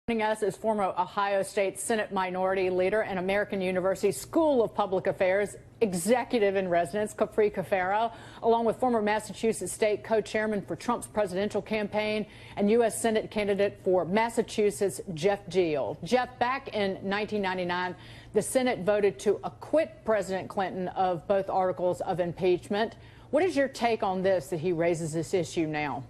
Joining us is former Ohio State Senate Minority Leader and American University School of Public Affairs Executive in Residence, Capri Cafaro, along with former Massachusetts State Co-Chairman for Trump's presidential campaign and U.S. Senate candidate for Massachusetts, Geoff Diehl. Geoff, back in 1999, the Senate voted to acquit President Clinton of both articles of impeachment. What is your take on this, that he raises this issue now?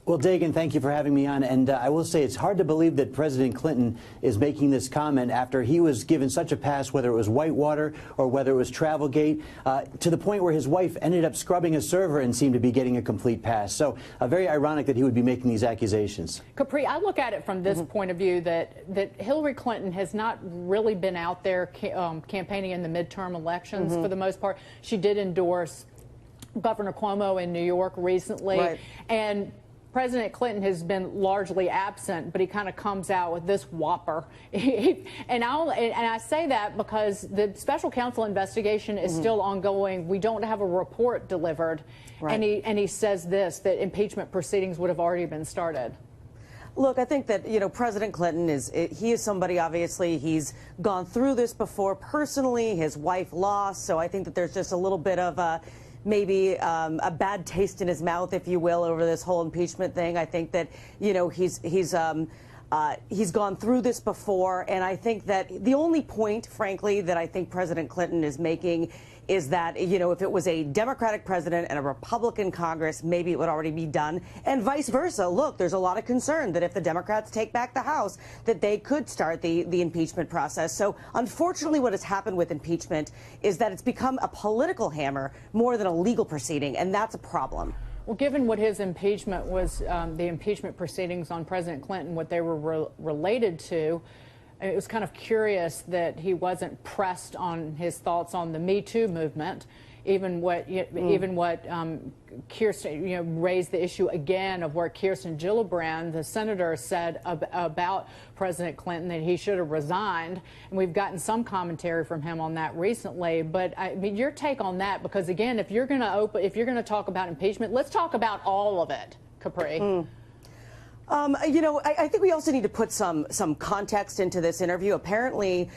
Well, Dagan, thank you for having me on. And I will say it's hard to believe that President Clinton is making this comment after he was given such a pass, whether it was Whitewater or whether it was Travelgate, to the point where his wife ended up scrubbing a server and seemed to be getting a complete pass. So very ironic that he would be making these accusations. Capri, I look at it from this point of view that Hillary Clinton has not really been out there campaigning in the midterm elections for the most part. She did endorse Governor Cuomo in New York recently. And President Clinton has been largely absent, but he kind of comes out with this whopper. And I say that because the special counsel investigation is still ongoing. We don't have a report delivered. And he says this, that impeachment proceedings would have already been started. Look, I think that, President Clinton he is somebody, obviously, he's gone through this before personally. His wife lost. So I think that there's just a little bit of maybe a bad taste in his mouth, if you will, over this whole impeachment thing. I think that, he's gone through this before, and I think that the only point, frankly, that I think President Clinton is making is that, if it was a Democratic president and a Republican Congress, maybe it would already be done, and vice versa. Look, there's a lot of concern that if the Democrats take back the House, that they could start the impeachment process. So, unfortunately, what has happened with impeachment is that it's become a political hammer more than a legal proceeding, and that's a problem. Well, given what his impeachment was, the impeachment proceedings on President Clinton, what they were related to, it was kind of curious that he wasn't pressed on his thoughts on the Me Too movement, even what Kirsten, raised the issue again of where Kirsten Gillibrand, the senator, said about President Clinton that he should have resigned. And we've gotten some commentary from him on that recently. But I mean, your take on that, because again, if you're going to talk about impeachment, let's talk about all of it, Capri. I think we also need to put some context into this interview. Apparently,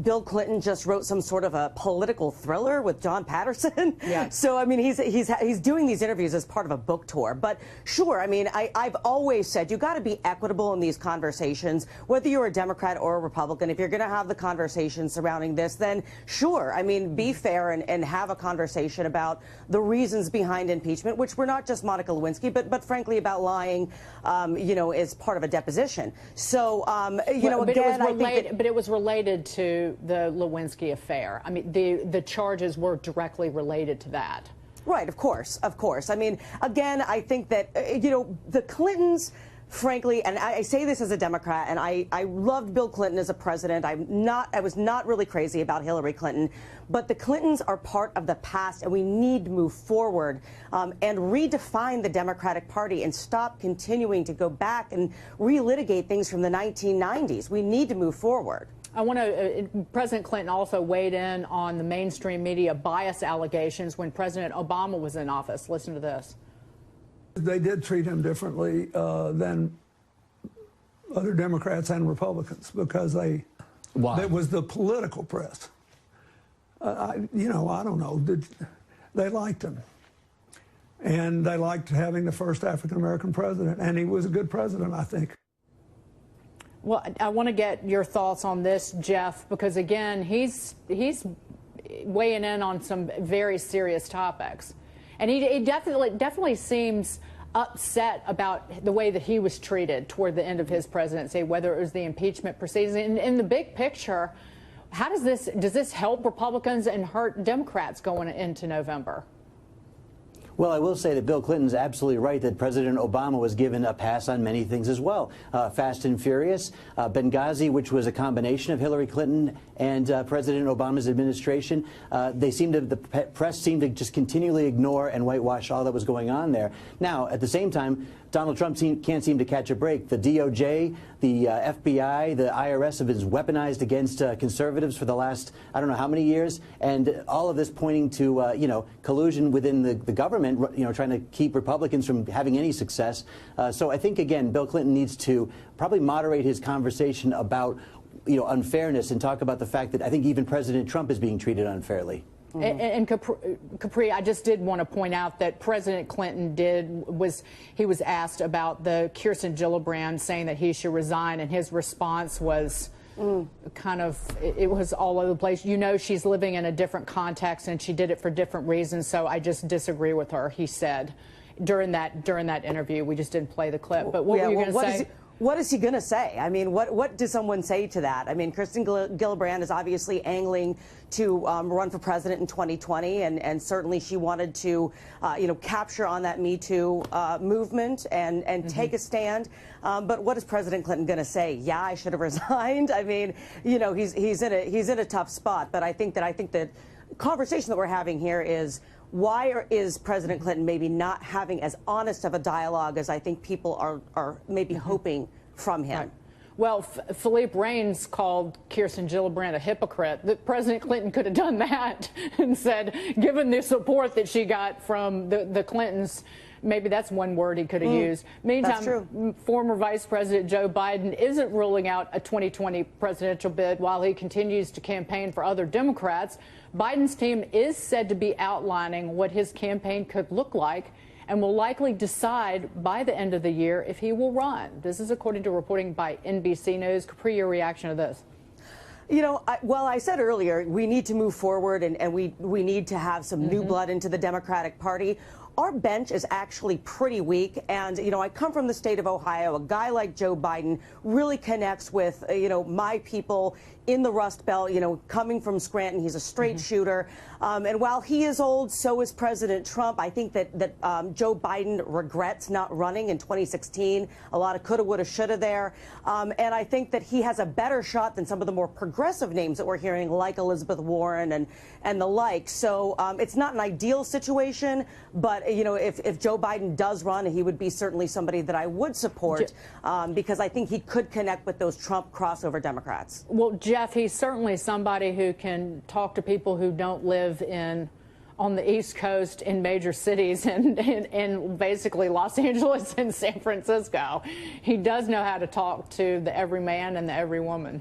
Bill Clinton just wrote some sort of a political thriller with John Patterson. Yeah. So, I mean, he's doing these interviews as part of a book tour. But sure, I mean, I've always said you got to be equitable in these conversations, whether you're a Democrat or a Republican. If you're going to have the conversation surrounding this, then sure, I mean, be fair and have a conversation about the reasons behind impeachment, which were not just Monica Lewinsky, but frankly about lying, as part of a deposition. So, but it was related to the Lewinsky affair. I mean, the charges were directly related to that. Right, of course, of course. I mean, again, I think that, the Clintons, frankly, and I say this as a Democrat, and I loved Bill Clinton as a president. I was not really crazy about Hillary Clinton, but the Clintons are part of the past, and we need to move forward and redefine the Democratic Party and stop continuing to go back and relitigate things from the 1990s. We need to move forward. President Clinton also weighed in on the mainstream media bias allegations when President Obama was in office. Listen to this. They did treat him differently than other Democrats and Republicans because it was the political press. I don't know. They liked him. And they liked having the first African-American president. And he was a good president, I think. Well, I want to get your thoughts on this, Geoff, because, again, he's weighing in on some very serious topics. And he definitely seems upset about the way that he was treated toward the end of his presidency, whether it was the impeachment proceedings. In the big picture, how does this help Republicans and hurt Democrats going into November? Well, I will say that Bill Clinton's absolutely right that President Obama was given a pass on many things as well. Fast and Furious, Benghazi, which was a combination of Hillary Clinton and President Obama's administration. The press seemed to just continually ignore and whitewash all that was going on there. Now, at the same time, Donald Trump can't seem to catch a break. The DOJ, the FBI, the IRS have been weaponized against conservatives for the last, I don't know how many years, and all of this pointing to, collusion within the government. comment, trying to keep Republicans from having any success. So I think, again, Bill Clinton needs to probably moderate his conversation about unfairness and talk about the fact that I think even President Trump is being treated unfairly. And Capri, I just did want to point out that President Clinton he was asked about the Kirsten Gillibrand saying that he should resign, and his response was it was all over the place. She's living in a different context and she did it for different reasons, so I just disagree with her, he said during that interview. We just didn't play the clip. But what were you going to say? What is he going to say? I mean, what does someone say to that? I mean, Kirsten Gillibrand is obviously angling to run for president in 2020, and certainly she wanted to, capture on that Me Too movement and take a stand. But what is President Clinton going to say? Yeah, I should have resigned. I mean, he's in a tough spot. But I think that conversation that we're having here is, why is President Clinton maybe not having as honest of a dialogue as I think people are maybe hoping from him? Right. Well, Philippe Reines called Kirsten Gillibrand a hypocrite. President Clinton could have done that and said, given the support that she got from the Clintons, maybe that's one word he could have used. Meantime, former Vice President Joe Biden isn't ruling out a 2020 presidential bid while he continues to campaign for other Democrats. Biden's team is said to be outlining what his campaign could look like and will likely decide by the end of the year if he will run. This is according to reporting by NBC News. Capri, your reaction to this? I said earlier, we need to move forward and we need to have some new blood into the Democratic Party. Our bench is actually pretty weak, and I come from the state of Ohio. A guy like Joe Biden really connects with my people in the Rust Belt. Coming from Scranton, he's a straight shooter, and while he is old, so is President Trump. I think that Joe Biden regrets not running in 2016. A lot of coulda, woulda, shoulda there, and I think that he has a better shot than some of the more progressive names that we're hearing, like Elizabeth Warren and the like. So it's not an ideal situation, but if Joe Biden does run, he would be certainly somebody that I would support because I think he could connect with those Trump crossover Democrats. Well, Geoff, he's certainly somebody who can talk to people who don't live on the East Coast in major cities and basically Los Angeles and San Francisco. He does know how to talk to the every man and the every woman.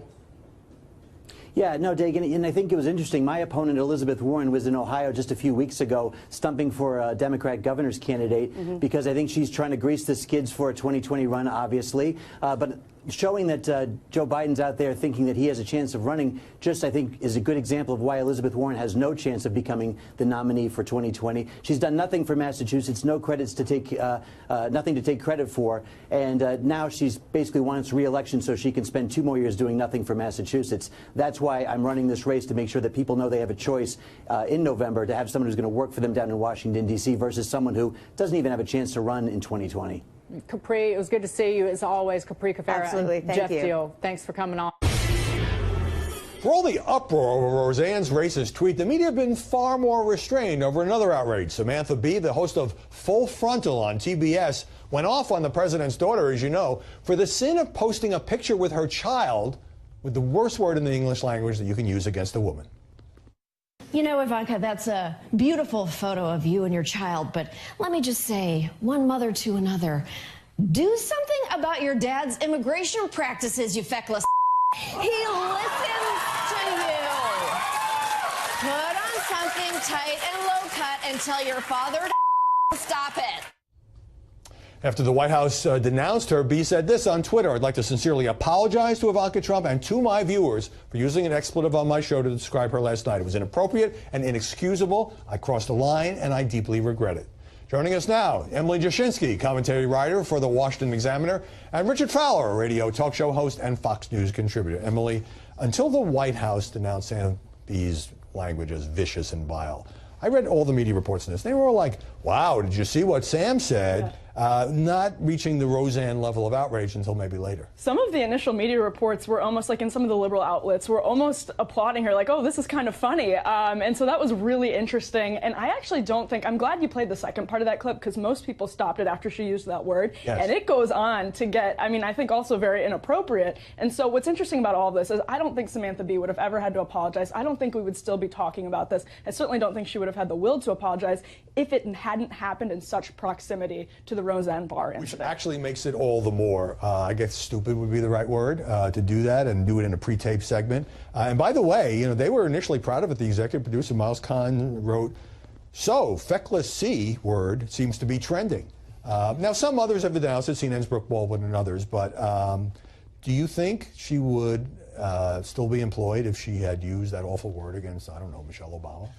Yeah, no, Dagan, and I think it was interesting. My opponent, Elizabeth Warren, was in Ohio just a few weeks ago stumping for a Democrat governor's candidate because I think she's trying to grease the skids for a 2020 run, obviously. But showing that Joe Biden's out there thinking that he has a chance of running just, I think, is a good example of why Elizabeth Warren has no chance of becoming the nominee for 2020. She's done nothing for Massachusetts, no credits to take, nothing to take credit for, and now she's basically wants re-election so she can spend 2 more years doing nothing for Massachusetts. That's why I'm running this race, to make sure that people know they have a choice in November to have someone who's going to work for them down in Washington, D.C. versus someone who doesn't even have a chance to run in 2020. Capri, it was good to see you as always. Capri Cafaro. Absolutely. And Geoff Diehl. Thanks for coming on. For all the uproar over Roseanne's racist tweet, the media have been far more restrained over another outrage. Samantha Bee, the host of Full Frontal on TBS, went off on the president's daughter, as you know, for the sin of posting a picture with her child with the worst word in the English language that you can use against a woman. Ivanka, that's a beautiful photo of you and your child, but let me just say, one mother to another, do something about your dad's immigration practices, you feckless. He listens to you. Put on something tight and low cut and tell your father to stop it. After the White House denounced her, Bee said this on Twitter: "I'd like to sincerely apologize to Ivanka Trump and to my viewers for using an expletive on my show to describe her last night. It was inappropriate and inexcusable. I crossed the line and I deeply regret it." Joining us now, Emily Jashinsky, commentary writer for the Washington Examiner, and Richard Fowler, a radio talk show host and Fox News contributor. Emily, until the White House denounced Sam Bee's language as vicious and vile, I read all the media reports on this. They were all like, wow, did you see what Sam said? not reaching the Roseanne level of outrage until maybe later. Some of the initial media reports were almost like, in some of the liberal outlets, were almost applauding her, like, oh, this is kind of funny. And so that was really interesting. And I actually don't think, I'm glad you played the second part of that clip, because most people stopped it after she used that word. Yes. And it goes on to get, I mean, I think also very inappropriate. And so what's interesting about all this is I don't think Samantha Bee would have ever had to apologize. I don't think we would still be talking about this. I certainly don't think she would have had the will to apologize if it hadn't happened in such proximity to the Roseanne Barr incident. Which actually makes it all the more, I guess stupid would be the right word, to do that and do it in a pre-taped segment. And by the way, you know, they were initially proud of it. The executive producer, Miles Kahn, wrote, so, feckless C word seems to be trending. Now, some others have denounced it, CNN, Brooke Baldwin, and others, but do you think she would still be employed if she had used that awful word against, I don't know, Michelle Obama?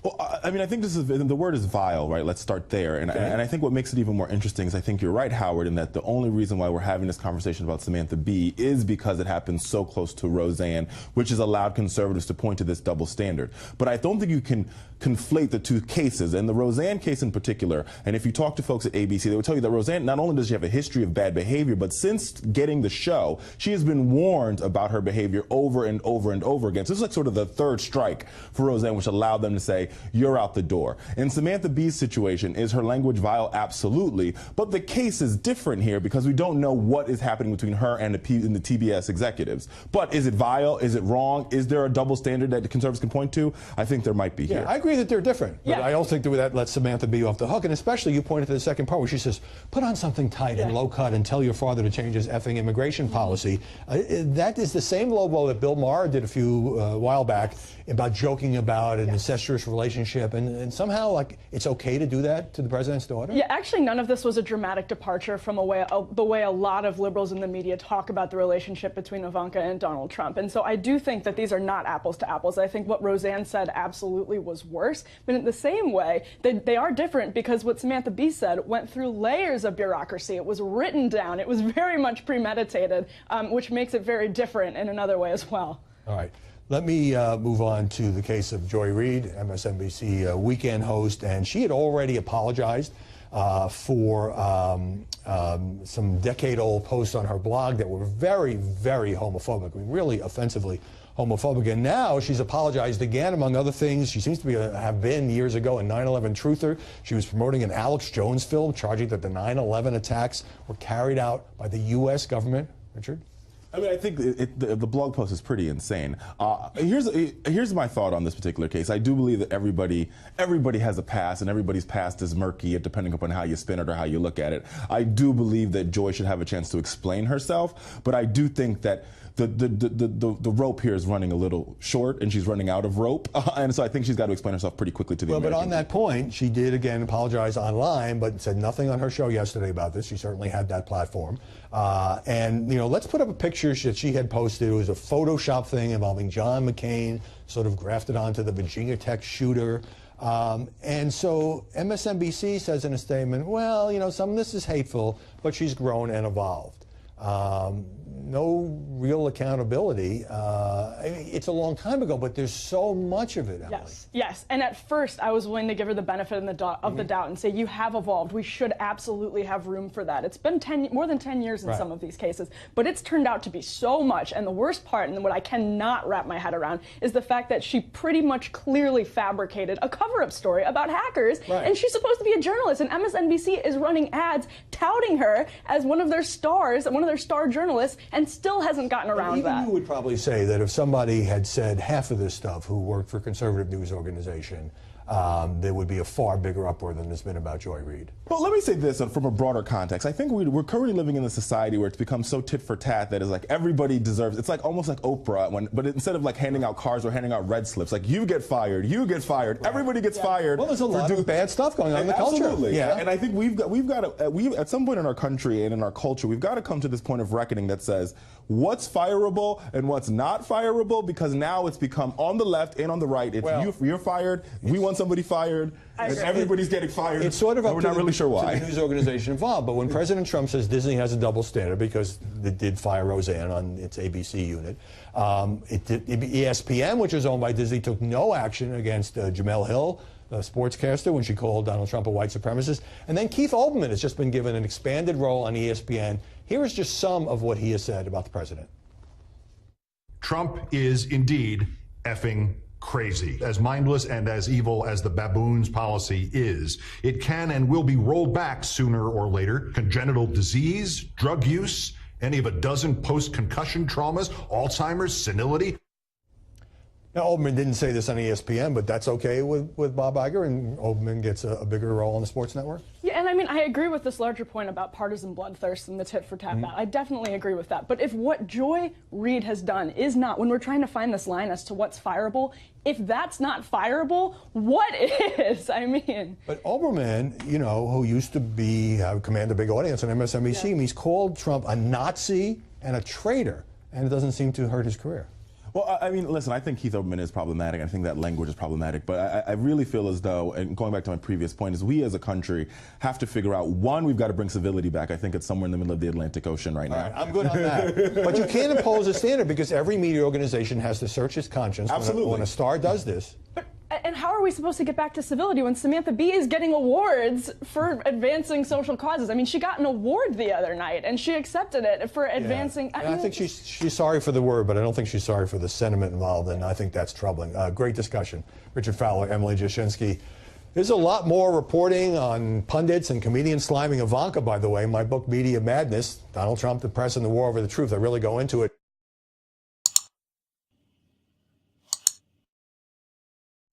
Well, I mean, I think this is, the word is vile, right? Let's start there. And, and I think what makes it even more interesting is I think you're right, Howard, in that the only reason why we're having this conversation about Samantha Bee is because it happens so close to Roseanne, which has allowed conservatives to point to this double standard. But I don't think you can conflate the two cases, and the Roseanne case in particular. And if you talk to folks at ABC, they will tell you that Roseanne, not only does she have a history of bad behavior, but since getting the show, she has been warned about her behavior over and over and over again. So this is like sort of the third strike for Roseanne, which allowed them to say, you're out the door. In Samantha Bee's situation, is her language vile? Absolutely. But the case is different here because we don't know what is happening between her and the TBS executives. But is it vile? Is it wrong? Is there a double standard that the conservatives can point to? I think there might be here. I agree that they're different. But I don't think that lets Samantha Bee off the hook. And especially you pointed to the second part where she says, put on something tight and low cut and tell your father to change his effing immigration policy. That is the same low blow that Bill Maher did a few while back about joking about an incestuous relationship. And somehow, like, it's okay to do that to the president's daughter? Yeah, actually, none of this was a dramatic departure from the way a lot of liberals in the media talk about the relationship between Ivanka and Donald Trump. And so I do think that these are not apples to apples. I think what Roseanne said absolutely was worse. But in the same way, they are different because what Samantha Bee said went through layers of bureaucracy. It was written down. It was very much premeditated, which makes it very different in another way as well. All right. Let me move on to the case of Joy Reid, MSNBC weekend host, and she had already apologized for some decade-old posts on her blog that were very, very homophobic, I mean, really offensively homophobic. And now she's apologized again, among other things. She seems to have been years ago a 9/11 truther. She was promoting an Alex Jones film, charging that the 9/11 attacks were carried out by the U.S. government. Richard? I mean, I think the blog post is pretty insane. Here's my thought on this particular case. I do believe that everybody has a past, and everybody's past is murky, depending upon how you spin it or how you look at it. I do believe that Joy should have a chance to explain herself, but I do think that the rope here is running a little short, and she's running out of rope, and so I think she's got to explain herself pretty quickly to the American But on that point, she did again apologize online, but said nothing on her show yesterday about this. She certainly had that platform, and you know, let's put up a picture that she had posted. It was a Photoshop thing involving John McCain, sort of grafted onto the Virginia Tech shooter. And so MSNBC says in a statement, well, you know, some of this is hateful, but she's grown and evolved. No real accountability. I mean, it's a long time ago, but there's so much of it, Emily. Yes. And at first, I was willing to give her the benefit of the doubt and say, you have evolved. We should absolutely have room for that. It's been more than 10 years in some of these cases, but it's turned out to be so much. And the worst part, and what I cannot wrap my head around, is the fact that she pretty much clearly fabricated a cover-up story about hackers, and she's supposed to be a journalist, and MSNBC is running ads touting her as one of their stars, one of their star journalists, and still hasn't gotten around that. Even you would probably say that if somebody had said half of this stuff who worked for a conservative news organization, there would be a far bigger uproar than there's been about Joy Reid. Well, let me say this from a broader context. I think we're currently living in a society where it's become so tit for tat that it's like everybody deserves. It's like almost like Oprah, but instead of like handing out cards, we're handing out red slips. Like you get fired, everybody gets fired. Well, there's a lot of bad stuff going on in the culture. Absolutely, and I think we've got to at some point in our country and in our culture, we've got to come to this point of reckoning that says what's fireable and what's not fireable, because now it's become on the left and on the right. It's you're fired. We want somebody fired. And everybody's getting fired. It's sort of up we're not really sure why. To the news organization involved. But when President Trump says Disney has a double standard because they did fire Roseanne on its ABC unit, ESPN, which is owned by Disney, took no action against Jamel Hill, the sportscaster, when she called Donald Trump a white supremacist. And then Keith Olbermann has just been given an expanded role on ESPN. Here is just some of what he has said about the president. Trump is indeed effing crazy. As mindless and as evil as the baboon's policy is, it can and will be rolled back sooner or later. Congenital disease, drug use, any of a dozen post-concussion traumas, Alzheimer's, senility. Now, Olbermann didn't say this on ESPN, but that's okay with Bob Iger, and Olbermann gets a bigger role on the sports network? Yeah, and I mean, I agree with this larger point about partisan bloodthirst and the tit-for-tat battle. I definitely agree with that. But if what Joy Reid has done is not, when we're trying to find this line as to what's fireable, if that's not fireable, what is? I mean. But Olbermann, you know, who used to command a big audience on MSNBC, he's called Trump a Nazi and a traitor, and it doesn't seem to hurt his career. Well, I mean, listen, I think Keith Olbermann is problematic. I think that language is problematic. But I really feel as though, and going back to my previous point, is we as a country have to figure out, one, we've got to bring civility back. I think it's somewhere in the middle of the Atlantic Ocean right now. All right, I'm good on that. But you can't impose a standard, because every media organization has to search its conscience. Absolutely. When a star does this. And how are we supposed to get back to civility when Samantha Bee is getting awards for advancing social causes? I mean, she got an award the other night, and she accepted it for advancing. Yeah. I think she's sorry for the word, but I don't think she's sorry for the sentiment involved, and I think that's troubling. Great discussion. Richard Fowler, Emily Jashinsky. There's a lot more reporting on pundits and comedians sliming Ivanka, by the way. My book, Media Madness, Donald Trump, the Press, and the War Over the Truth. I really go into it.